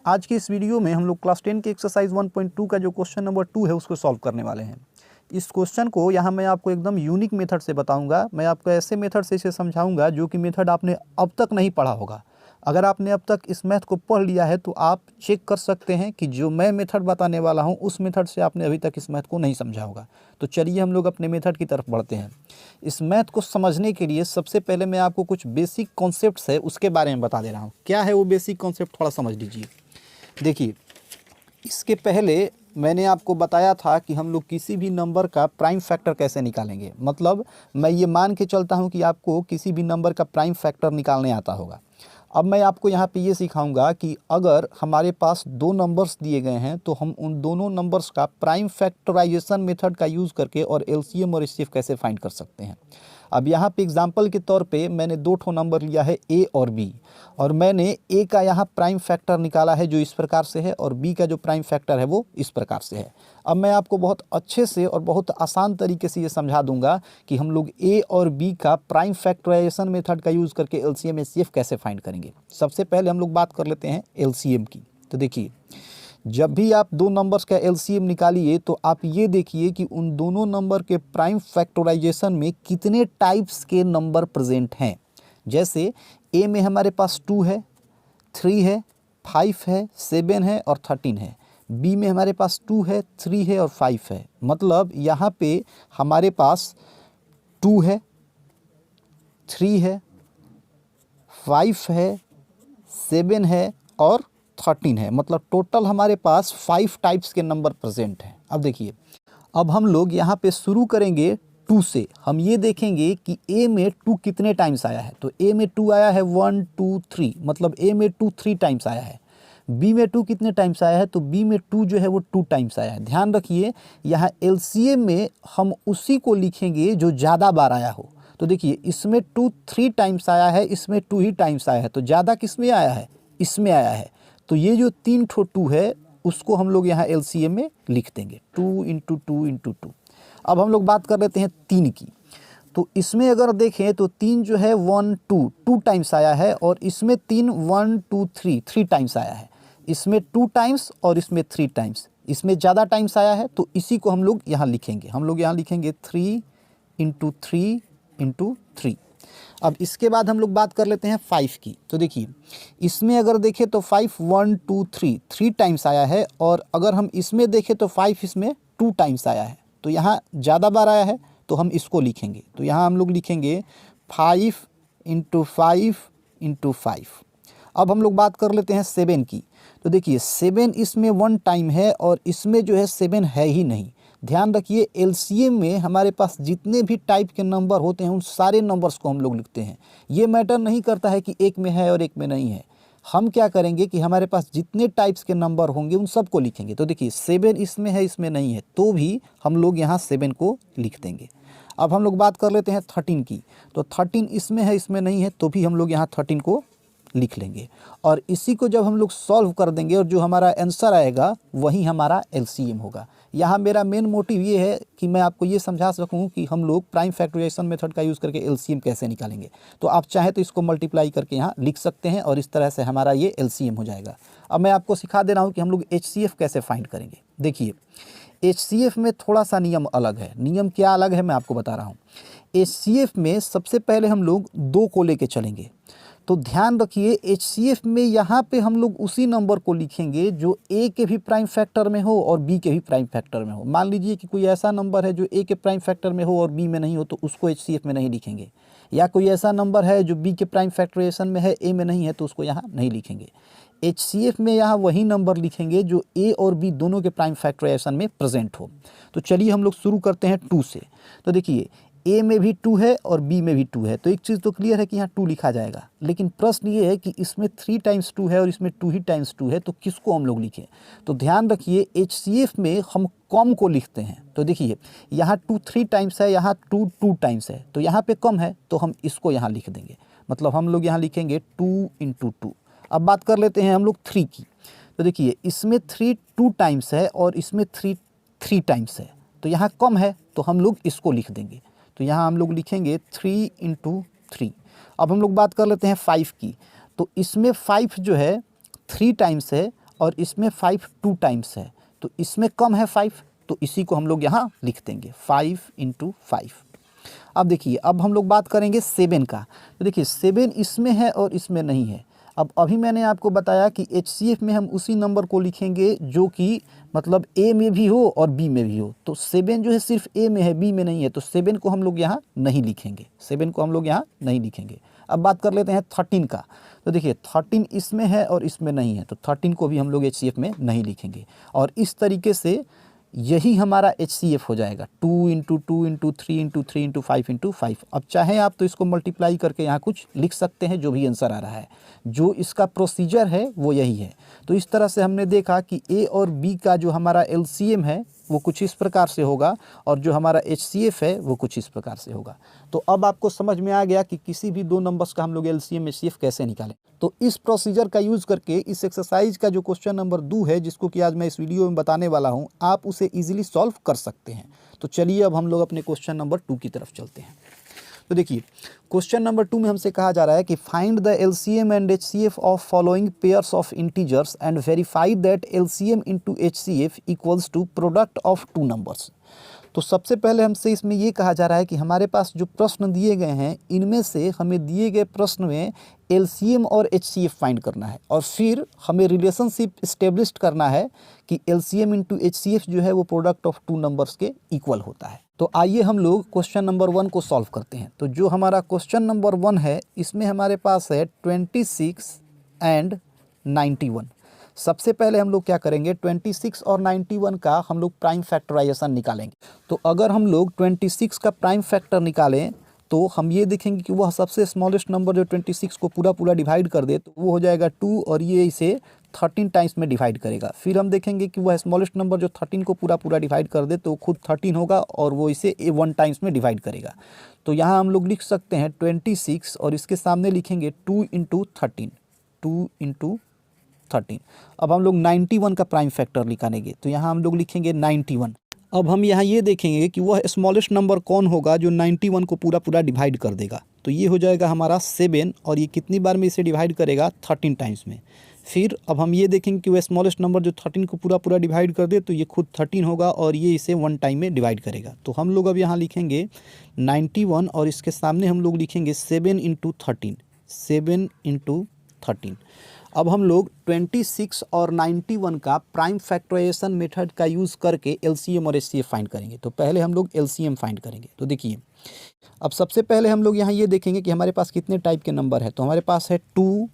आज के इस वीडियो में हम लोग क्लास 10 के एक्सरसाइज 1.2 का जो क्वेश्चन नंबर 2 है उसको सॉल्व करने वाले हैं। इस क्वेश्चन को यहाँ मैं आपको एकदम यूनिक मेथड से बताऊंगा। मैं आपको ऐसे मेथड से इसे समझाऊंगा जो कि मेथड आपने अब तक नहीं पढ़ा होगा। अगर आपने अब तक इस मैथ को पढ़ लिया है तो आप चेक कर सकते हैं कि जो मैं मेथड बताने वाला हूँ उस मेथड से आपने अभी तक इस मैथ को नहीं समझा होगा। तो चलिए हम लोग अपने मेथड की तरफ बढ़ते हैं। इस मैथ को समझने के लिए सबसे पहले मैं आपको कुछ बेसिक कॉन्सेप्ट्स है उसके बारे में बता दे रहा हूँ। क्या है वो बेसिक कॉन्सेप्ट, थोड़ा समझ लीजिए। देखिए, इसके पहले मैंने आपको बताया था कि हम लोग किसी भी नंबर का प्राइम फैक्टर कैसे निकालेंगे। मतलब मैं ये मान के चलता हूँ कि आपको किसी भी नंबर का प्राइम फैक्टर निकालने आता होगा। अब मैं आपको यहाँ पे ये सिखाऊंगा कि अगर हमारे पास दो नंबर्स दिए गए हैं तो हम उन दोनों नंबर्स का प्राइम फैक्टराइजेशन मेथड का यूज़ करके और एलसीएम और एचसीएफ कैसे फाइंड कर सकते हैं। अब यहाँ पे एग्जांपल के तौर पे मैंने दो ठो नंबर लिया है ए और बी, और मैंने ए का यहाँ प्राइम फैक्टर निकाला है जो इस प्रकार से है, और बी का जो प्राइम फैक्टर है वो इस प्रकार से है। अब मैं आपको बहुत अच्छे से और बहुत आसान तरीके से ये समझा दूंगा कि हम लोग ए और बी का प्राइम फैक्टराइजेशन मेथड का यूज़ करके एलसीएम एचसीएफ कैसे फाइंड करेंगे। सबसे पहले हम लोग बात कर लेते हैं एलसीएम की। तो देखिए, जब भी आप दो नंबर्स का एलसीएम निकालिए तो आप ये देखिए कि उन दोनों नंबर के प्राइम फैक्टराइजेशन में कितने टाइप्स के नंबर प्रेजेंट हैं। जैसे ए में हमारे पास 2 है, 3 है, 5 है, 7 है और 13 है। बी में हमारे पास 2 है, 3 है और 5 है। मतलब यहाँ पे हमारे पास 2 है, 3 है, 5 है, 7 है और 13 है। मतलब टोटल हमारे पास 5 टाइप्स के नंबर प्रेजेंट हैं। अब देखिए, अब हम लोग यहाँ पे शुरू करेंगे 2 से। हम ये देखेंगे कि ए में 2 कितने टाइम्स आया है। तो ए में 2 आया है 1 2 3, मतलब ए में 2 3 टाइम्स आया है। बी में 2 कितने टाइम्स आया है, तो बी में 2 जो है वो 2 टाइम्स आया है। ध्यान रखिए, यहाँ एलसीएम में हम उसी को लिखेंगे जो ज़्यादा बार आया हो। तो देखिए, इसमें 2 3 टाइम्स आया है, इसमें 2 ही टाइम्स आया है, तो ज़्यादा किस में आया है, इसमें आया है। तो ये जो 3 ठो 2 है उसको हम लोग यहाँ एलसीएम में लिख देंगे 2 इंटू 2 इंटू 2। अब हम लोग बात कर लेते हैं 3 की। तो इसमें अगर देखें तो 3 जो है 1 2 2 टाइम्स आया है, और इसमें 3 1 2 3 3 टाइम्स आया है। इसमें 2 टाइम्स और इसमें 3 टाइम्स, इसमें ज़्यादा टाइम्स आया है, तो इसी को हम लोग यहाँ लिखेंगे। हम लोग यहाँ लिखेंगे 3 इंटू 3 इंटू 3। अब इसके बाद हम लोग बात कर लेते हैं 5 की। तो देखिए, इसमें अगर देखें तो 5 1 2 3 3 टाइम्स आया है, और अगर हम इसमें देखें तो 5 इसमें 2 टाइम्स आया है। तो यहाँ ज़्यादा बार आया है तो हम इसको लिखेंगे। तो यहाँ हम लोग लिखेंगे 5 इंटू 5 इंटू 5। अब हम लोग बात कर लेते हैं 7 की। तो देखिए, 7 इसमें 1 टाइम है और इसमें जो है 7 है ही नहीं। ध्यान रखिए, एलसीएम में हमारे पास जितने भी टाइप के नंबर होते हैं उन सारे नंबर्स को हम लोग लिखते हैं। ये मैटर नहीं करता है कि एक में है और एक में नहीं है। हम क्या करेंगे कि हमारे पास जितने टाइप्स के नंबर होंगे उन सबको लिखेंगे। तो देखिए, 7 इसमें है, इसमें नहीं है, तो भी हम लोग यहाँ 7 को लिख देंगे। अब हम लोग बात कर लेते हैं 13 की। तो 13 इसमें है, इसमें नहीं है, तो भी हम लोग यहाँ 13 को लिख लेंगे। और इसी को जब हम लोग सॉल्व कर देंगे और जो हमारा आंसर आएगा वही हमारा एलसीएम होगा। यहाँ मेरा मेन मोटिव ये है कि मैं आपको ये समझा सकूँ कि हम लोग प्राइम फैक्टराइजेशन मेथड का यूज़ करके एलसीएम कैसे निकालेंगे। तो आप चाहें तो इसको मल्टीप्लाई करके यहाँ लिख सकते हैं और इस तरह से हमारा ये एलसीएम हो जाएगा। अब मैं आपको सिखा दे रहा हूँ कि हम लोग एचसीएफ कैसे फाइंड करेंगे। देखिए, एचसीएफ में थोड़ा सा नियम अलग है। नियम क्या अलग है मैं आपको बता रहा हूँ। एचसीएफ में सबसे पहले हम लोग 2 को लेके चलेंगे। तो ध्यान रखिए, एचसीएफ में यहाँ पे हम लोग उसी नंबर को लिखेंगे जो ए के भी प्राइम फैक्टर में हो और बी के भी प्राइम फैक्टर में हो। मान लीजिए कि कोई ऐसा नंबर है जो ए के प्राइम फैक्टर में हो और बी में नहीं हो, तो उसको एचसीएफ में नहीं लिखेंगे। या कोई ऐसा नंबर है जो बी के प्राइम फैक्टराइजेशन में है, ए में नहीं है, तो उसको यहाँ नहीं लिखेंगे। एचसीएफ में यहाँ वही नंबर लिखेंगे जो ए और बी दोनों के प्राइम फैक्टराइजेशन में प्रेजेंट हो। तो चलिए हम लोग शुरू करते हैं 2 से। तो देखिए, ए में भी 2 है और बी में भी 2 है, तो एक चीज़ तो क्लियर है कि यहाँ 2 लिखा जाएगा। लेकिन प्रश्न ये है कि इसमें 3 टाइम्स 2 है और इसमें 2 ही टाइम्स 2 है, तो किसको हम लोग लिखें। तो ध्यान रखिए, एचसीएफ में हम कम को लिखते हैं। तो देखिए, यहाँ 2 3 टाइम्स है, यहाँ 2 2 टाइम्स है, तो यहाँ पे कम है तो हम इसको यहाँ लिख देंगे। मतलब हम लोग यहाँ लिखेंगे 2 इंटू 2। अब बात कर लेते हैं हम लोग 3 की। तो देखिए, इसमें 3 2 टाइम्स है और इसमें 3 3 टाइम्स है, तो यहाँ कम है तो हम लोग इसको लिख देंगे। तो यहाँ हम लोग लिखेंगे 3 इंटू 3। अब हम लोग बात कर लेते हैं 5 की। तो इसमें 5 जो है 3 टाइम्स है और इसमें 5 2 टाइम्स है, तो इसमें कम है 5, तो इसी को हम लोग यहाँ लिख देंगे 5 × 5। अब देखिए, अब हम लोग बात करेंगे 7 का। तो देखिए 7 इसमें है और इसमें नहीं है। अब अभी मैंने आपको बताया कि HCF में हम उसी नंबर को लिखेंगे जो कि मतलब A में भी हो और B में भी हो। तो 7 जो है सिर्फ A में है, B में नहीं है, तो 7 को हम लोग यहाँ नहीं लिखेंगे, 7 को हम लोग यहाँ नहीं लिखेंगे। अब बात कर लेते हैं 13 का। तो देखिए 13 इसमें है और इसमें नहीं है, तो 13 को भी हम लोग HCF में नहीं लिखेंगे। और इस तरीके से यही हमारा HCF हो जाएगा 2 × 2 × 3 × 3 × 5 × 5। अब चाहे आप तो इसको मल्टीप्लाई करके यहाँ कुछ लिख सकते हैं, जो भी आंसर आ रहा है, जो इसका प्रोसीजर है वो यही है। तो इस तरह से हमने देखा कि A और B का जो हमारा LCM है वो कुछ इस प्रकार से होगा और जो हमारा HCF है वो कुछ इस प्रकार से होगा। तो अब आपको समझ में आ गया कि किसी भी दो नंबर्स का हम लोग LCM HCF कैसे निकालें। तो इस प्रोसीजर का यूज़ करके इस एक्सरसाइज का जो क्वेश्चन नंबर 2 है, जिसको कि आज मैं इस वीडियो में बताने वाला हूँ, आप उसे ईजिली सॉल्व कर सकते हैं। तो चलिए अब हम लोग अपने क्वेश्चन नंबर 2 की तरफ चलते हैं। तो देखिए क्वेश्चन नंबर 2 में हमसे कहा जा रहा है कि find the LCM and HCF of following pairs of integers and verify that LCM × HCF equals to product of 2 numbers. तो सबसे पहले हमसे इसमें ये कहा जा रहा है कि हमारे पास जो प्रश्न दिए गए हैं, इनमें से हमें दिए गए प्रश्न में LCM और HCF फाइंड करना है और फिर हमें रिलेशनशिप इस्टेब्लिश करना है कि LCM × HCF जो है वो प्रोडक्ट ऑफ 2 नंबर्स के इक्वल होता है। तो आइए हम लोग क्वेश्चन नंबर 1 को सॉल्व करते हैं। तो जो हमारा क्वेश्चन नंबर 1 है, इसमें हमारे पास है 26 एंड 91। सबसे पहले हम लोग क्या करेंगे, 26 और 91 का हम लोग प्राइम फैक्टराइजेशन निकालेंगे। तो अगर हम लोग 26 का प्राइम फैक्टर निकालें तो हम ये देखेंगे कि वह सबसे स्मॉलेस्ट नंबर जो 26 को पूरा डिवाइड कर दे तो वो हो जाएगा 2, और ये इसे 13 टाइम्स में डिवाइड करेगा। फिर हम देखेंगे कि वह स्मॉलेस्ट नंबर जो 13 को पूरा डिवाइड कर दे तो खुद 13 होगा और वो इसे 1 टाइम्स में डिवाइड करेगा। तो यहाँ हम लोग लिख सकते हैं 26 और इसके सामने लिखेंगे 2 × 13, 2 × 13। अब हम लोग 91 का प्राइम फैक्टर निकालेंगे, तो यहाँ हम लोग लिखेंगे 91। अब हम यहाँ ये देखेंगे कि वह स्मॉलेस्ट नंबर कौन होगा जो 91 को पूरा डिवाइड कर देगा। तो ये हो जाएगा हमारा 7, और ये कितनी बार में इसे डिवाइड करेगा, 13 टाइम्स में। फिर अब हम ये देखेंगे कि वह स्मॉलेस्ट नंबर जो 13 को पूरा डिवाइड कर दे तो ये खुद 13 होगा और ये इसे 1 टाइम में डिवाइड करेगा। तो हम लोग अब यहाँ लिखेंगे 91 और इसके सामने हम लोग लिखेंगे 7 × 13, 7 × 13। अब हम लोग 26 और 91 का प्राइम फैक्टराइजेशन मेथड का यूज़ करके LCM और HCF फाइंड करेंगे। तो पहले हम लोग LCM फाइंड करेंगे। तो देखिए अब सबसे पहले हम लोग यहाँ ये देखेंगे कि हमारे पास कितने टाइप के नंबर है। तो हमारे पास है 2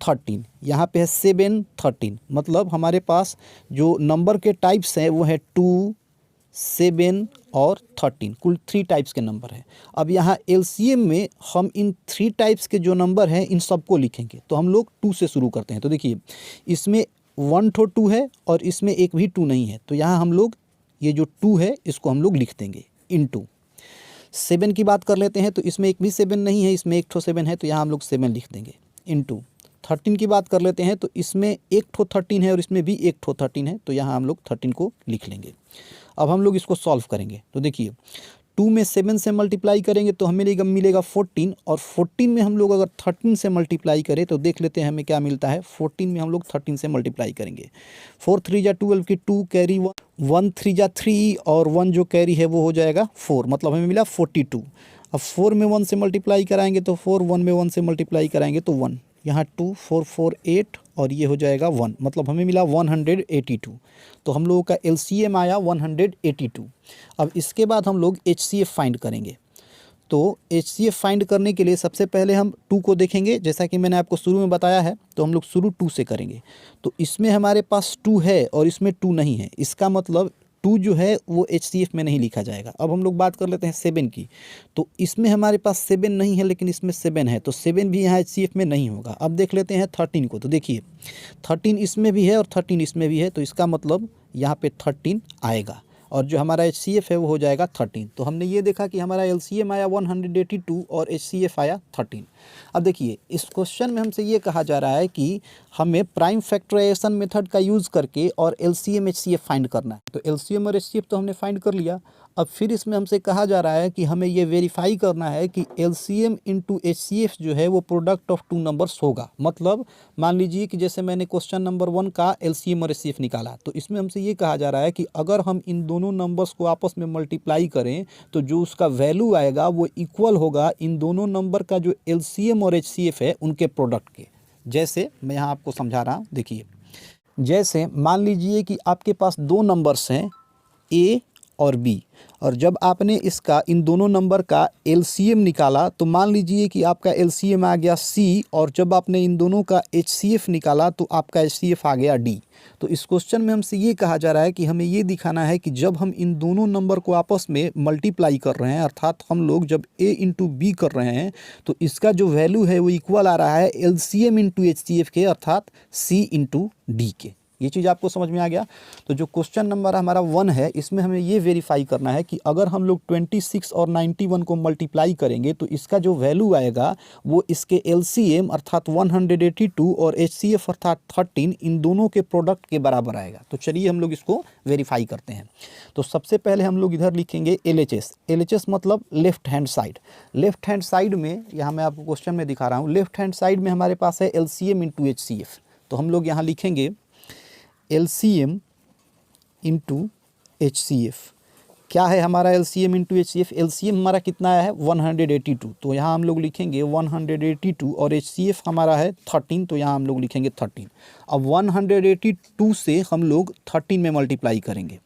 13, यहाँ पे है 7 13, मतलब हमारे पास जो नंबर के टाइप्स हैं वो है 2 7 और 13, कुल 3 टाइप्स के नंबर हैं। अब यहाँ LCM में हम इन 3 टाइप्स के जो नंबर हैं इन सबको लिखेंगे। तो हम लोग 2 से शुरू करते हैं। तो देखिए इसमें 1 ठो 2 है और इसमें एक भी 2 नहीं है, तो यहाँ हम लोग ये जो 2 है इसको हम लोग लिख देंगे इनटू। 7 की बात कर लेते हैं, तो इसमें एक भी 7 नहीं है, इसमें एक ठो 7 है, तो यहाँ हम लोग 7 लिख देंगे इनटू। 13 की बात कर लेते हैं, तो इसमें एक ठो 13 है और इसमें भी एक ठो 13 है, तो यहाँ हम लोग 13 को लिख लेंगे। अब हम लोग इसको सॉल्व करेंगे। तो देखिए 2 में 7 से मल्टीप्लाई करेंगे तो हमें मिलेगा 14, और 14 में हम लोग अगर 13 से मल्टीप्लाई करें तो देख लेते हैं हमें क्या मिलता है। 14 में हम लोग 13 से मल्टीप्लाई करेंगे। 4 3 जा 12 की 2 कैरी 1 3 जा 3 और 1 जो कैरी है वो हो जाएगा 4, मतलब हमें मिला 42। अब 4 में 1 से मल्टीप्लाई कराएंगे तो 4, 1 में 1 से मल्टीप्लाई कराएंगे तो 1, यहाँ 2 4 4 8 और ये हो जाएगा 1, मतलब हमें मिला 182। तो हम लोगों का LCM आया 182। अब इसके बाद हम लोग HCF फाइंड करेंगे। तो HCF फाइंड करने के लिए सबसे पहले हम 2 को देखेंगे, जैसा कि मैंने आपको शुरू में बताया है। तो हम लोग शुरू 2 से करेंगे। तो इसमें हमारे पास 2 है और इसमें 2 नहीं है, इसका मतलब 2 जो है वो HCF में नहीं लिखा जाएगा। अब हम लोग बात कर लेते हैं 7 की। तो इसमें हमारे पास 7 नहीं है लेकिन इसमें 7 है, तो 7 भी यहाँ HCF में नहीं होगा। अब देख लेते हैं 13 को। तो देखिए 13 इसमें भी है और 13 इसमें भी है, तो इसका मतलब यहाँ पे 13 आएगा और जो हमारा HCF है वो हो जाएगा 13। तो हमने ये देखा कि हमारा LCM आया 182 और HCF आया 13। अब देखिए इस क्वेश्चन में हमसे ये कहा जा रहा है कि हमें प्राइम फैक्टराइजेशन मेथड का यूज़ करके और LCM HCF फाइंड करना है। तो LCM और HCF तो हमने फाइंड कर लिया। अब फिर इसमें हमसे कहा जा रहा है कि हमें ये वेरीफाई करना है कि LCM इंटू HCF जो है वो प्रोडक्ट ऑफ टू नंबर्स होगा। मतलब मान लीजिए कि जैसे मैंने क्वेश्चन नंबर 1 का LCM और HCF निकाला, तो इसमें हमसे ये कहा जा रहा है कि अगर हम इन दोनों नंबर्स को आपस में मल्टीप्लाई करें तो जो उसका वैल्यू आएगा वो इक्वल होगा इन दोनों नंबर का जो LCM और HCF है उनके प्रोडक्ट के। जैसे मैं यहाँ आपको समझा रहा हूँ, देखिए जैसे मान लीजिए कि आपके पास दो नंबर्स हैं A और B, और जब आपने इसका इन दोनों नंबर का LCM निकाला तो मान लीजिए कि आपका LCM आ गया C, और जब आपने इन दोनों का HCF निकाला तो आपका HCF आ गया D। तो इस क्वेश्चन में हमसे ये कहा जा रहा है कि हमें ये दिखाना है कि जब हम इन दोनों नंबर को आपस में मल्टीप्लाई कर रहे हैं, अर्थात हम लोग जब A इंटू B कर रहे हैं तो इसका जो वैल्यू है वो इक्वल आ रहा है LCM इंटू HCF के, अर्थात C इंटू D के। ये चीज़ आपको समझ में आ गया। तो जो क्वेश्चन नंबर हमारा 1 है इसमें हमें ये वेरीफाई करना है कि अगर हम लोग 26 और 91 को मल्टीप्लाई करेंगे तो इसका जो वैल्यू आएगा वो इसके LCM अर्थात 182 और HCF अर्थात 13 इन दोनों के प्रोडक्ट के बराबर आएगा। तो चलिए हम लोग इसको वेरीफाई करते हैं। तो सबसे पहले हम लोग इधर लिखेंगे LHS। LHS मतलब left hand side. Left hand side में यहाँ मैं आपको क्वेश्चन में दिखा रहा हूँ, लेफ्ट हैंड साइड में हमारे पास है LCM इंटू HCF। तो हम लोग यहाँ लिखेंगे LCM इंटू HCF। क्या है हमारा LCM इंटू HCF? LCM हमारा कितना है 182, तो यहाँ हम लोग लिखेंगे 182 और HCF हमारा है 13, तो यहाँ हम लोग लिखेंगे 13। अब 182 से हम लोग 13 में मल्टीप्लाई करेंगे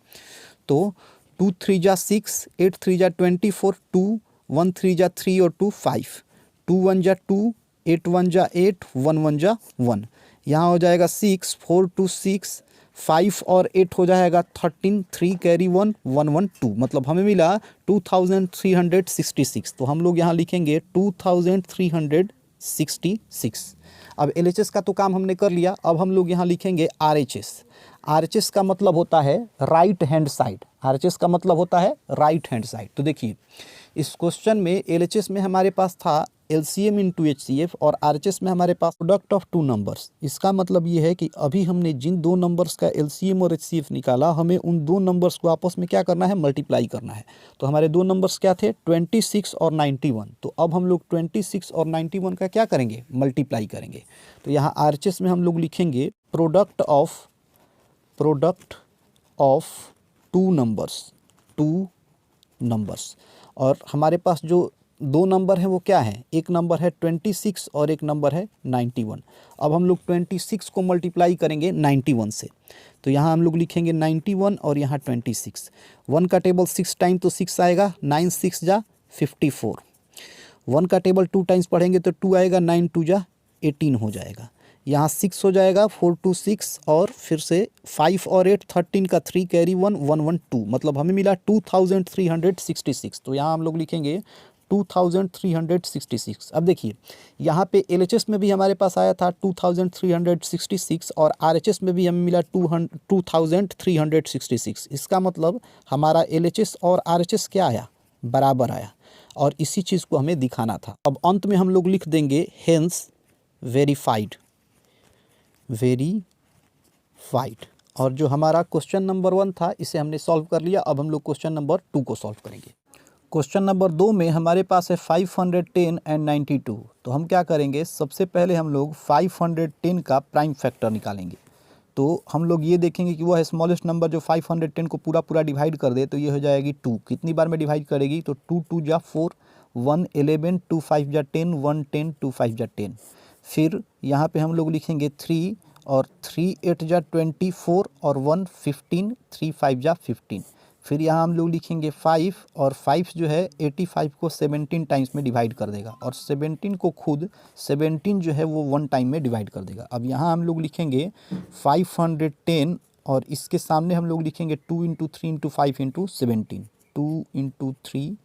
तो 2 3 जा 6, 8 3 जा 24, 2 1 3 जा 3 और 2 5, 2 1 जा 2, 8 1 जा 8, 1 1 जा 1। यहाँ हो जाएगा 6 4 2 6, 5 और 8 हो जाएगा 13, 3 कैरी 1 1 1 2, मतलब हमें मिला 2366। तो हम लोग यहाँ लिखेंगे 2366। अब LHS का तो काम हमने कर लिया, अब हम लोग यहाँ लिखेंगे RHS। RHS का मतलब होता है राइट हैंड साइड। RHS का मतलब होता है राइट हैंड साइड। तो देखिए इस क्वेश्चन में LHS में हमारे पास था LCM इंटू HCF और RHS में हमारे पास प्रोडक्ट ऑफ टू नंबर्स। इसका मतलब ये है कि अभी हमने जिन दो नंबर्स का LCM और HCF निकाला, हमें उन दो नंबर्स को आपस में क्या करना है, मल्टीप्लाई करना है। तो हमारे दो नंबर्स क्या थे 26 और 91। तो अब हम लोग 26 और 91 का क्या करेंगे, मल्टीप्लाई करेंगे। तो यहाँ RHS में हम लोग लिखेंगे प्रोडक्ट ऑफ टू नंबर्स। और हमारे पास जो दो नंबर हैं वो क्या हैं, एक नंबर है 26 और एक नंबर है 91। अब हम लोग 26 को मल्टीप्लाई करेंगे 91 से, तो यहाँ हम लोग लिखेंगे 91 और यहाँ 26। 1 का टेबल 6 टाइम तो 6 आएगा, 9 6 जा 54। 1 का टेबल 2 टाइम्स पढ़ेंगे तो 2 आएगा, 9 2 जा 18 हो जाएगा। यहाँ 6 हो जाएगा, 4 2 6 और फिर से 5 और 8 13 का 3 कैरी 1 1 1 2, मतलब हमें मिला 2366। तो यहाँ हम लोग लिखेंगे 2366। अब देखिए यहाँ पे LHS में भी हमारे पास आया था 2366 और RHS में भी हमें मिला 2366। इसका मतलब हमारा LHS और RHS क्या आया, बराबर आया, और इसी चीज़ को हमें दिखाना था। अब अंत में हम लोग लिख देंगे हेंस वेरीफाइड। और जो हमारा क्वेश्चन नंबर 1 था इसे हमने सॉल्व कर लिया। अब हम लोग क्वेश्चन नंबर 2 को सॉल्व करेंगे। क्वेश्चन नंबर 2 में हमारे पास है 510 एंड 92। तो हम क्या करेंगे, सबसे पहले हम लोग 510 का प्राइम फैक्टर निकालेंगे। तो हम लोग ये देखेंगे कि वह स्मॉलेस्ट नंबर जो 510 को पूरा डिवाइड कर दे, तो ये हो जाएगी 2। कितनी बार में डिवाइड करेगी, तो 2 2 जा 4, 1 11, 2 5 जा 10, 1 10, 2 5 जा 10। फिर यहाँ पे हम लोग लिखेंगे 3 और 3 8 जा 24 और 1 15, 3 5 जा 15। फिर यहाँ हम लोग लिखेंगे 5 और 5 जो है 85 को 17 टाइम्स में डिवाइड कर देगा, और 17 को खुद 17 जो है वो 1 टाइम में डिवाइड कर देगा। अब यहाँ हम लोग लिखेंगे 510 और इसके सामने हम लोग लिखेंगे 2 into 3 into 5 into 17, 2 into 3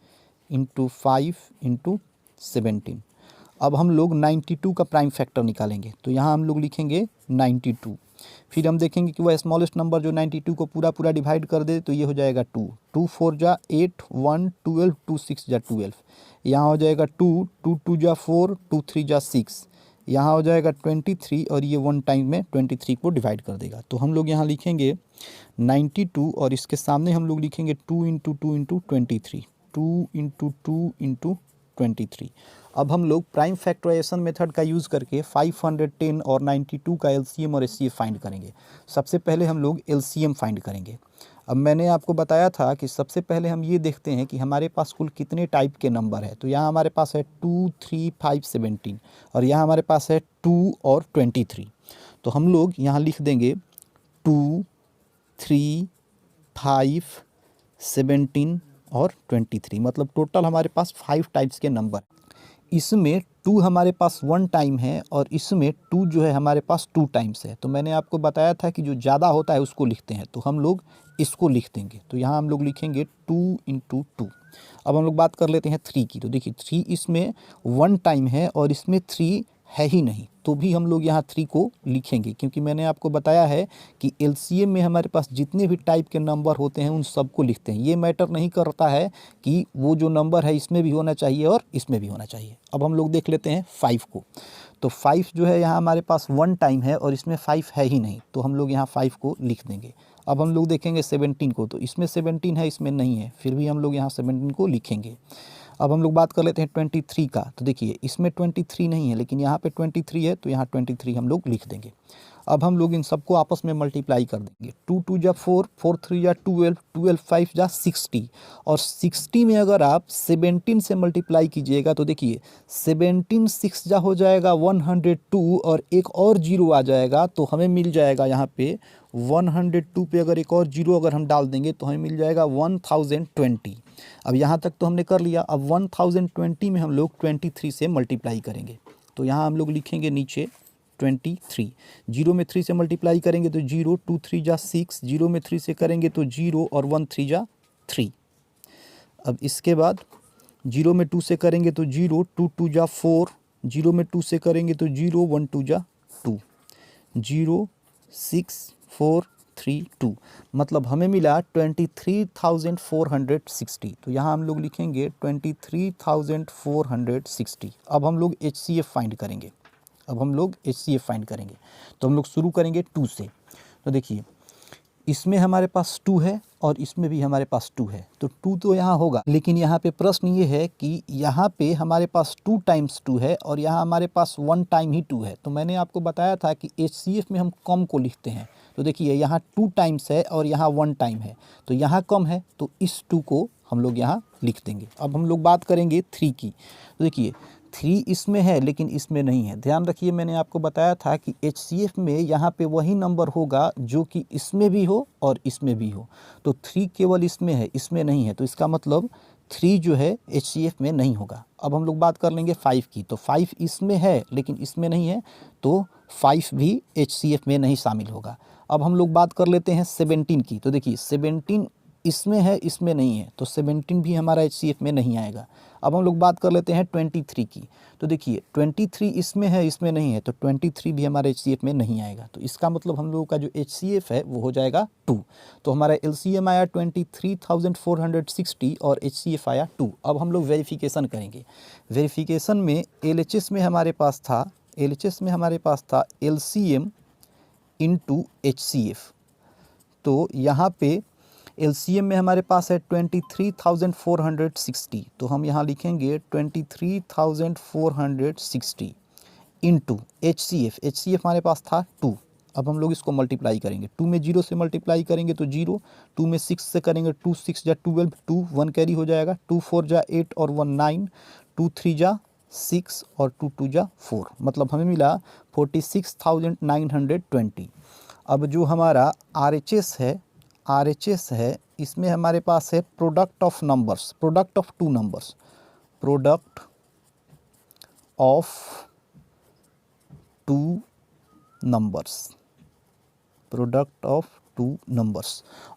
into 5 into 17। अब हम लोग 92 का प्राइम फैक्टर निकालेंगे। तो यहाँ हम लोग लिखेंगे 92। फिर हम देखेंगे कि वह स्मॉलेस्ट नंबर जो 92 को पूरा डिवाइड कर दे, तो ये हो जाएगा 2। 2 4 जा 8, 1 12, 2 6 जा 12। यहाँ हो जाएगा 2 2 2 जा 4, 2 3 जा 6। यहाँ हो जाएगा 23 और ये 1 टाइम में 23 को डिवाइड कर देगा। तो हम लोग यहाँ लिखेंगे 92 और इसके सामने हम लोग लिखेंगे 2 इंटू 2 इंटू 23, 2 इंटू 2 इंटू 23। अब हम लोग प्राइम फैक्टराइजेशन मेथड का यूज़ करके 510 और 92 का एलसीएम और एचसीएफ फाइंड करेंगे। सबसे पहले हम लोग एलसीएम फाइंड करेंगे। अब मैंने आपको बताया था कि सबसे पहले हम ये देखते हैं कि हमारे पास कुल कितने टाइप के नंबर है। तो यहाँ हमारे पास है 2, 3, 5, 17 और यहाँ हमारे पास है 2 और 23। तो हम लोग यहाँ लिख देंगे 2, 3, 5, 17 और 23, मतलब टोटल हमारे पास 5 टाइप्स के नंबर। इसमें 2 हमारे पास 1 टाइम है और इसमें 2 जो है हमारे पास 2 टाइम्स है। तो मैंने आपको बताया था कि जो ज़्यादा होता है उसको लिखते हैं, तो हम लोग इसको लिख देंगे। तो यहाँ हम लोग लिखेंगे 2 इंटू 2। अब हम लोग बात कर लेते हैं 3 की। तो देखिए 3 इसमें 1 टाइम है और इसमें 3 है ही नहीं, तो भी हम लोग यहाँ 3 को लिखेंगे, क्योंकि मैंने आपको बताया है कि एलसीएम में हमारे पास जितने भी टाइप के नंबर होते हैं उन सबको लिखते हैं। ये मैटर नहीं करता है कि वो जो नंबर है इसमें भी होना चाहिए और इसमें भी होना चाहिए। अब हम लोग देख लेते हैं 5 को। तो 5 जो है यहाँ हमारे पास 1 टाइम है और इसमें 5 है ही नहीं, तो हम लोग यहाँ 5 को लिख देंगे। अब हम लोग देखेंगे 17 को। तो इसमें 17 है, इसमें नहीं है, फिर भी हम लोग यहाँ 17 को लिखेंगे। अब हम लोग बात कर लेते हैं 23 का। तो देखिए इसमें 23 नहीं है, लेकिन यहाँ पे 23 है, तो यहाँ 23 हम लोग लिख देंगे। अब हम लोग इन सबको आपस में मल्टीप्लाई कर देंगे। 2 2 जा 4, 4 3 जा 12, 12 5 जा 60 और 60 में अगर आप 17 से मल्टीप्लाई कीजिएगा तो देखिए 17 6 जा हो जाएगा 102 और एक और जीरो आ जाएगा, तो हमें मिल जाएगा यहाँ पे 102 पे अगर एक और जीरो अगर हम डाल देंगे तो हमें मिल जाएगा 1020। अब यहाँ तक तो हमने कर लिया। अब 1020 में हम लोग 23 से मल्टीप्लाई करेंगे। तो यहाँ हम लोग लिखेंगे नीचे 23, जीरो में 3 से मल्टीप्लाई करेंगे तो 0, 2 3 जा 6, जीरो में 3 से करेंगे तो 0 और 1 3 जा 3। अब इसके बाद जीरो में 2 से करेंगे तो 0, 2 2 जा 4, जीरो में 2 से करेंगे तो 0, 1 2 जा 2, 0 6 4 3 2, मतलब हमें मिला 23,460। तो यहाँ हम लोग लिखेंगे 23,460। अब हम लोग HCF फाइंड करेंगे। तो हम लोग शुरू करेंगे 2 से। तो देखिए इसमें हमारे पास 2 है और इसमें भी हमारे पास 2 है, तो 2 तो यहाँ होगा, लेकिन यहाँ पे प्रश्न ये है कि यहाँ पे हमारे पास 2 टाइम्स 2 है और यहाँ हमारे पास 1 टाइम ही 2 है। तो मैंने आपको बताया था कि HCF में हम कम को लिखते हैं। तो देखिए यहाँ 2 टाइम्स है और यहाँ 1 टाइम है, तो यहाँ कम है, तो इस 2 को हम लोग यहाँ लिख देंगे। अब हम लोग बात करेंगे 3 की। तो देखिए 3 इसमें है लेकिन इसमें नहीं है। ध्यान रखिए मैंने आपको बताया था कि HCF में यहाँ पे वही नंबर होगा जो कि इसमें भी हो और इसमें भी हो। तो 3 केवल इसमें है, इसमें नहीं है, तो इसका मतलब 3 जो है HCF में नहीं होगा। अब हम लोग बात कर लेंगे 5 की। तो 5 इसमें है लेकिन इसमें नहीं है, तो 5 भी HCF में नहीं शामिल होगा। अब हम लोग बात कर लेते हैं 17 की। तो देखिए 17 इसमें है, इसमें नहीं है, तो 17 भी हमारा HCF में नहीं आएगा। अब हम लोग बात कर लेते हैं 23 की। तो देखिए 23 इसमें है, इसमें नहीं है, तो 23 भी हमारे HCF में नहीं आएगा। तो इसका मतलब हम लोगों का जो HCF है वो हो जाएगा 2। तो हमारा LCM आया 23,460 और HCF आया 2। अब हम लोग वेरिफिकेशन करेंगे। वेरिफिकेशन में LHS में हमारे पास था LCM इंटू HCF। तो यहाँ पे LCM में हमारे पास है 23,460, तो हम यहाँ लिखेंगे 23,460 इंटू HCF हमारे पास था 2। अब हम लोग इसको मल्टीप्लाई करेंगे। 2 में 0 से मल्टीप्लाई करेंगे तो 0, 2 में 6 से करेंगे 2 6 जा 12, 2 1 कैरी हो जाएगा, 2 4 जा 8 और 1 9, 2 3 जा 6 और 2 2 जा 4, मतलब हमें मिला 46,920। अब जो हमारा RHS है इसमें हमारे पास है product of numbers, product of two numbers,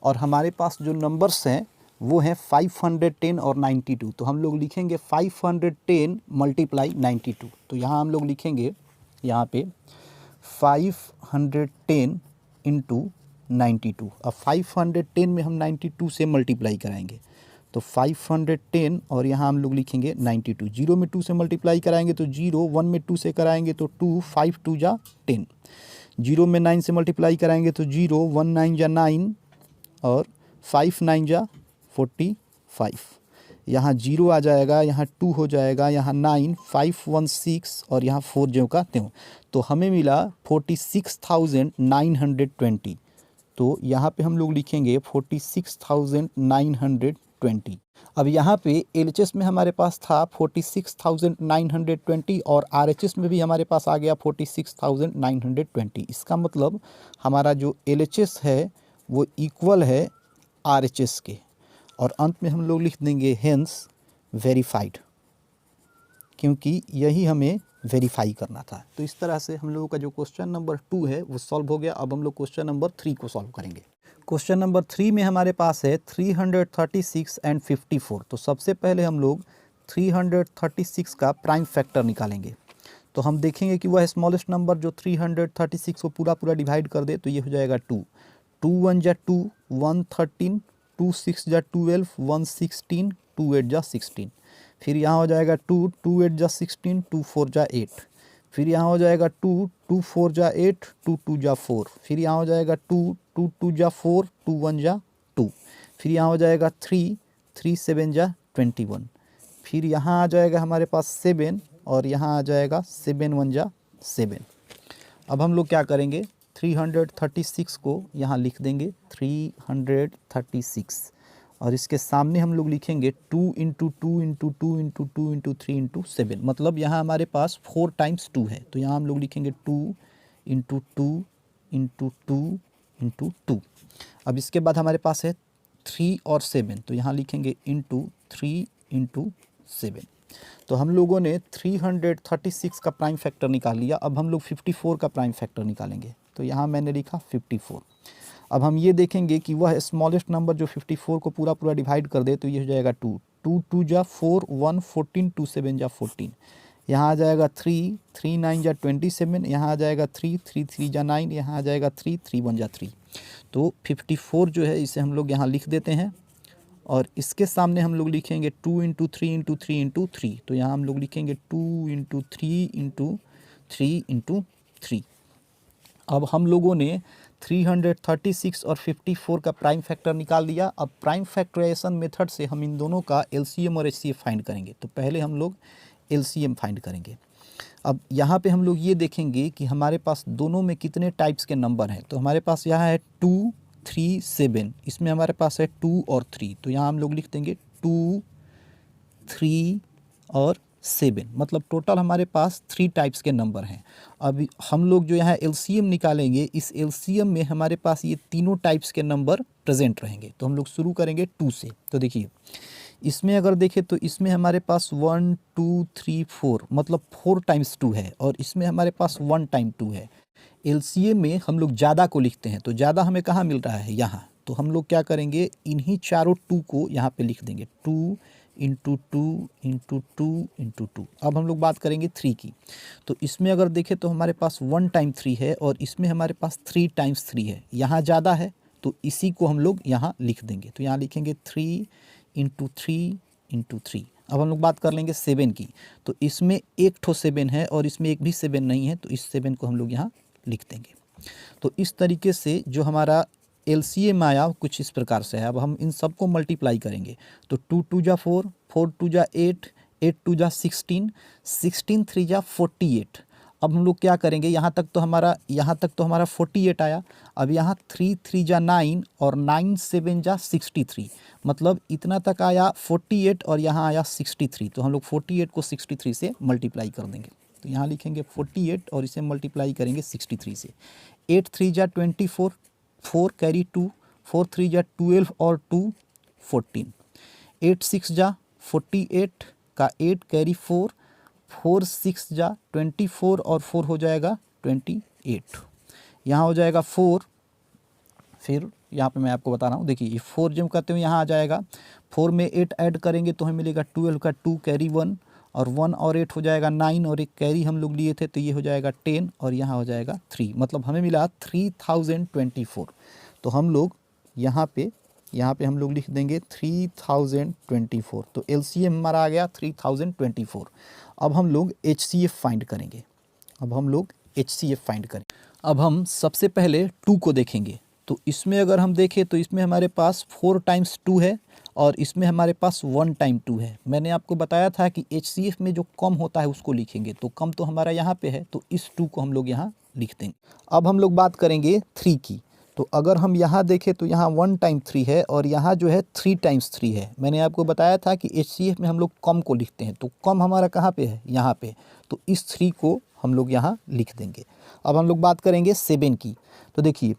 और हमारे पास जो नंबर्स हैं वो हैं 510 और 92। तो हम लोग लिखेंगे 510 मल्टीप्लाई 92। तो यहाँ हम लोग लिखेंगे यहाँ पे 510 इंटू 92। अब 510 में हम 92 से मल्टीप्लाई कराएंगे, तो 510 और यहाँ हम लोग लिखेंगे 92। 0 में 2 से मल्टीप्लाई कराएंगे तो 0, 1 में 2 से कराएंगे तो 2, 5 2 जा 10। 0 में 9 से मल्टीप्लाई कराएंगे तो 0, 1 9 जा 9 और 5 9 जा 45। यहाँ 0 आ जाएगा, यहाँ 2 हो जाएगा, यहाँ 9, 5 1 6 और यहाँ 4 जो का त्यों। तो हमें मिला 46,920। तो यहाँ पे हम लोग लिखेंगे 46,920। अब यहाँ पे LHS में हमारे पास था 46,920 और RHS में भी हमारे पास आ गया 46,920। इसका मतलब हमारा जो LHS है वो इक्वल है RHS के, और अंत में हम लोग लिख देंगे हेंस वेरीफाइड, क्योंकि यही हमें वेरीफाई करना था। तो इस तरह से हम लोगों का जो क्वेश्चन नंबर 2 है वो सॉल्व हो गया। अब हम लोग क्वेश्चन नंबर 3 को सॉल्व करेंगे। क्वेश्चन नंबर 3 में हमारे पास है 336 एंड 54। तो सबसे पहले हम लोग 336 का प्राइम फैक्टर निकालेंगे। तो हम देखेंगे कि वह स्मॉलेस्ट नंबर जो 336 को पूरा डिवाइड कर दे, तो ये हो जाएगा 2। 2 1 जा 2, 1 13, 2 6 जा 12, 1 16, 2 8 जा 16। फिर यहाँ हो जाएगा 2, 2 8 जा 16, 2 4 जा 8। फिर यहाँ हो जाएगा 2, 2 4 जा 8, 2 2 जा 4। फिर यहाँ हो जाएगा 2, 2 2 जा 4, 2 1 जा 2। फिर यहाँ हो जाएगा 3, 3 7 जा 21। फिर यहाँ आ जाएगा हमारे पास 7 और यहाँ आ जाएगा 7 1 जा 7। अब हम लोग क्या करेंगे, 336 को यहाँ लिख देंगे 336, और इसके सामने हम लोग लिखेंगे 2 into 2 into 2 into 2 into 3 into 7। मतलब यहाँ हमारे पास 4 टाइम्स 2 है, तो यहाँ हम लोग लिखेंगे 2 इंटू 2 इंटू 2 इंटू 2। अब इसके बाद हमारे पास है 3 और 7, तो यहाँ लिखेंगे इंटू 3 इंटू 7। तो हम लोगों ने 336 का प्राइम फैक्टर निकाल लिया। अब हम लोग 54 का प्राइम फैक्टर निकालेंगे। तो यहाँ मैंने लिखा 54। अब हम ये देखेंगे कि वह स्मॉलेस्ट नंबर जो 54 को पूरा डिवाइड कर दे, तो ये हो जाएगा 2। 2 2 जा 4, 1 14, 2 7 जा 14। यहाँ आ जाएगा 3, 3 9 जा 27। यहाँ आ जाएगा 3, 3 3 जा 9। यहाँ आ जाएगा 3, 3 1 जा 3। तो 54 जो है इसे हम लोग यहाँ लिख देते हैं, और इसके सामने हम लोग लिखेंगे 2 इंटू 3 इंटू 3 इंटू 3। तो यहाँ हम लोग लिखेंगे 2 इंटू 3 इंटू 3 इंटू 3। अब हम लोगों ने 336 और 54 का प्राइम फैक्टर निकाल दिया। अब प्राइम फैक्टराइजेशन मेथड से हम इन दोनों का LCM और HCF फाइंड करेंगे। तो पहले हम लोग LCM फाइंड करेंगे। अब यहाँ पे हम लोग ये देखेंगे कि हमारे पास दोनों में कितने टाइप्स के नंबर हैं। तो हमारे पास यहाँ है 2 3 7, इसमें हमारे पास है 2 और 3। तो यहाँ हम लोग लिख देंगे 2 3 और 7, मतलब टोटल हमारे पास 3 टाइप्स के नंबर हैं। अब हम लोग जो यहाँ LCM निकालेंगे, इस LCM में हमारे पास ये तीनों टाइप्स के नंबर प्रेजेंट रहेंगे। तो हम लोग शुरू करेंगे 2 से। तो देखिए इसमें अगर देखें तो इसमें हमारे पास 1 2 3 4, मतलब 4 टाइम्स 2 है, और इसमें हमारे पास 1 टाइम 2 है। LCM में हम लोग ज़्यादा को लिखते हैं, तो ज़्यादा हमें कहाँ मिल रहा है, यहाँ। तो हम लोग क्या करेंगे, इन्हीं चारों 2 को यहाँ पे लिख देंगे, 2 इंटू 2 इंटू 2 इंटू 2। अब हम लोग बात करेंगे 3 की। तो इसमें अगर देखें तो हमारे पास 1 टाइम 3 है, और इसमें हमारे पास 3 टाइम्स 3 है। यहाँ ज़्यादा है तो इसी को हम लोग यहाँ लिख देंगे। तो यहाँ लिखेंगे 3 इंटू 3 इंटू 3। अब हम लोग बात कर लेंगे 7 की। तो इसमें एक ठो 7 है और इसमें एक भी 7 नहीं है, तो इस 7 को हम लोग यहाँ लिख देंगे। तो इस तरीके से जो हमारा LCM आया कुछ इस प्रकार से है। अब हम इन सबको मल्टीप्लाई करेंगे। तो 2 2 जा 4, 4 2 जा 8, 8 2 जा 16, 16 3 जा 48। अब हम लोग क्या करेंगे, यहाँ तक तो हमारा 48 आया। अब यहाँ 3 3 जा 9 और 9 7 जा 63, मतलब इतना तक आया 48 और यहाँ आया 63। तो हम लोग 48 को 63 से मल्टीप्लाई कर देंगे। तो यहाँ लिखेंगे 48 और इसे मल्टीप्लाई करेंगे 63 से। 8 3 जा 24, 4 कैरी 2, 4 3 जा 12 और 2 14। 8 6 जा 48 का 8 कैरी 4, 4 6 जा 24 और 4 हो जाएगा 28। यहाँ हो जाएगा 4। फिर यहाँ पे मैं आपको बता रहा हूँ, देखिए ये 4 जब करते हुए यहाँ आ जाएगा, 4 में 8 ऐड करेंगे तो हमें मिलेगा 12 का 2 कैरी 1, और 1 और 8 हो जाएगा 9, और एक कैरी हम लोग लिए थे तो ये हो जाएगा 10, और यहाँ हो जाएगा 3, मतलब हमें मिला 3024। तो हम लोग यहाँ पे यहाँ पे हम लोग लिख देंगे 3024। तो LCM हमारा आ गया 3024। अब हम लोग HCF फाइंड करेंगे। अब हम सबसे पहले 2 को देखेंगे। तो इसमें अगर हम देखें तो इसमें हमारे पास 4 टाइम्स 2 है और इसमें हमारे पास 1 टाइम 2 है। मैंने आपको बताया था कि HCF में जो कम होता है उसको लिखेंगे, तो कम तो हमारा यहाँ पे है, तो इस 2 को हम लोग यहाँ लिख देंगे। अब हम लोग बात करेंगे 3 की। तो अगर हम यहाँ देखें तो यहाँ 1 टाइम 3 है और यहाँ जो है 3 टाइम्स 3 है। मैंने आपको बताया था कि HCF में हम लोग कम को लिखते हैं, तो कम हमारा कहाँ पे है, यहाँ पे। तो इस 3 को हम लोग यहाँ लिख देंगे। अब हम लोग बात करेंगे 7 की। तो देखिए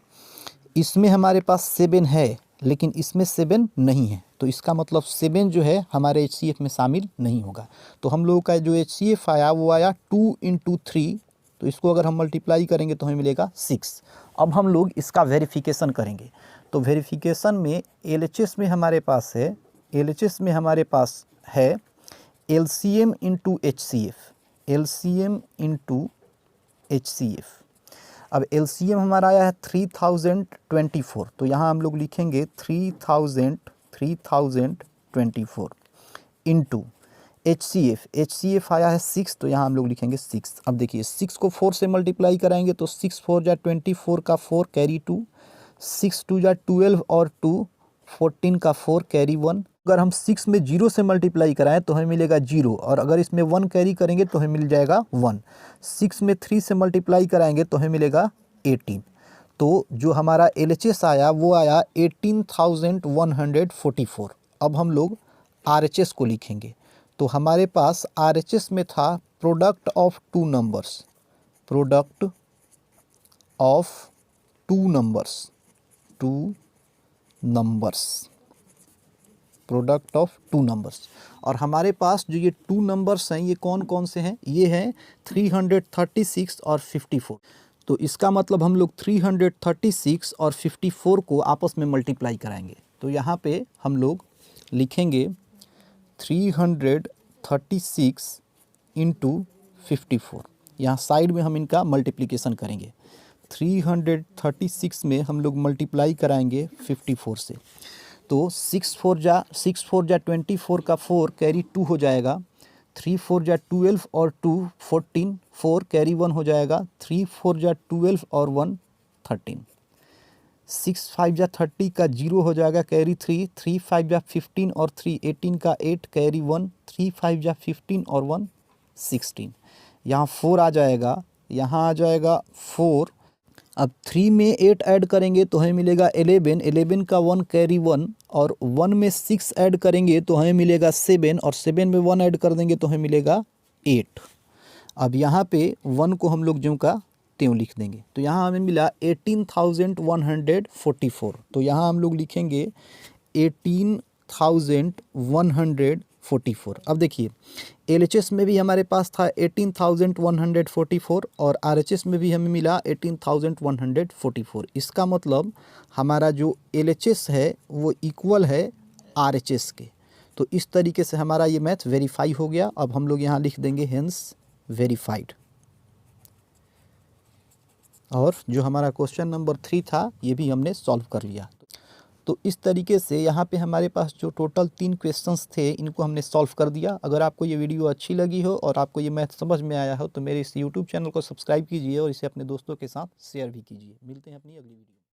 इसमें हमारे पास 7 है लेकिन इसमें 7 नहीं है, तो इसका मतलब 7 जो है हमारे HCF में शामिल नहीं होगा। तो हम लोगों का जो HCF आया वो आया 2 × 3। तो इसको अगर हम मल्टीप्लाई करेंगे तो हमें मिलेगा 6। अब हम लोग इसका वेरिफिकेशन करेंगे। तो वेरिफिकेशन में LHS में हमारे पास है LCM × HCF। अब LCM हमारा आया है 3024। तो यहाँ हम लोग लिखेंगे 3024 इंटू HCF आया है 6। तो यहाँ हम लोग लिखेंगे 6। अब देखिए 6 को 4 से मल्टीप्लाई कराएंगे तो 6 4 जा 24 का 4 कैरी 2, 6 2 जा 12 और 2 14 का 4 कैरी 1। अगर हम 6 में 0 से मल्टीप्लाई कराएं तो हमें मिलेगा 0 और अगर इसमें 1 कैरी करेंगे तो हमें मिल जाएगा 1। 6 में 3 से मल्टीप्लाई कराएंगे तो हमें मिलेगा 18। तो जो हमारा LHS आया वो आया 18,144। अब हम लोग RHS को लिखेंगे। तो हमारे पास RHS में था प्रोडक्ट ऑफ टू नंबर्स। और हमारे पास जो ये 2 नंबर्स हैं ये कौन कौन से हैं, ये हैं 336 और 54। तो इसका मतलब हम लोग 336 और 54 को आपस में मल्टीप्लाई कराएंगे। तो यहाँ पे हम लोग लिखेंगे 336 × 54। यहाँ साइड में हम इनका मल्टीप्लिकेशन करेंगे। 336 में हम लोग मल्टीप्लाई कराएंगे 54 से। तो 6 4 जा 24 का 4 कैरी 2 हो जाएगा। 3 4 जा 12 और 2 14, 4 कैरी 1 हो जाएगा। 3 4 जा 12 और 1 13। 6 5 जा 30 का 0 हो जाएगा कैरी 3। 3 5 जा 15 और 3 18 का 8 कैरी 1। 3 5 जा 15 और 1 16। यहाँ 4 आ जाएगा, यहाँ आ जाएगा 4। अब 3 में 8 ऐड करेंगे तो हमें मिलेगा 11। 11 का 1 कैरी 1 और 1 में 6 ऐड करेंगे तो हमें मिलेगा 7 और 7 में 1 ऐड कर देंगे तो हमें मिलेगा 8। अब यहाँ पे 1 को हम लोग ज्यों का त्यों लिख देंगे। तो यहाँ हमें मिला 18,144। तो यहाँ हम लोग लिखेंगे 18,144। अब देखिए LHS में भी हमारे पास था 18,144 और RHS में भी हमें मिला 18,144। इसका मतलब हमारा जो LHS है वो इक्वल है RHS के। तो इस तरीके से हमारा ये मैथ वेरीफाई हो गया। अब हम लोग यहाँ लिख देंगे हेंस वेरीफाइड। और जो हमारा क्वेश्चन नंबर 3 था ये भी हमने सॉल्व कर लिया। तो इस तरीके से यहाँ पे हमारे पास जो टोटल 3 क्वेश्चंस थे इनको हमने सॉल्व कर दिया। अगर आपको ये वीडियो अच्छी लगी हो और आपको ये मैथ समझ में आया हो तो मेरे इस यूट्यूब चैनल को सब्सक्राइब कीजिए और इसे अपने दोस्तों के साथ शेयर भी कीजिए। मिलते हैं अपनी अगली वीडियो।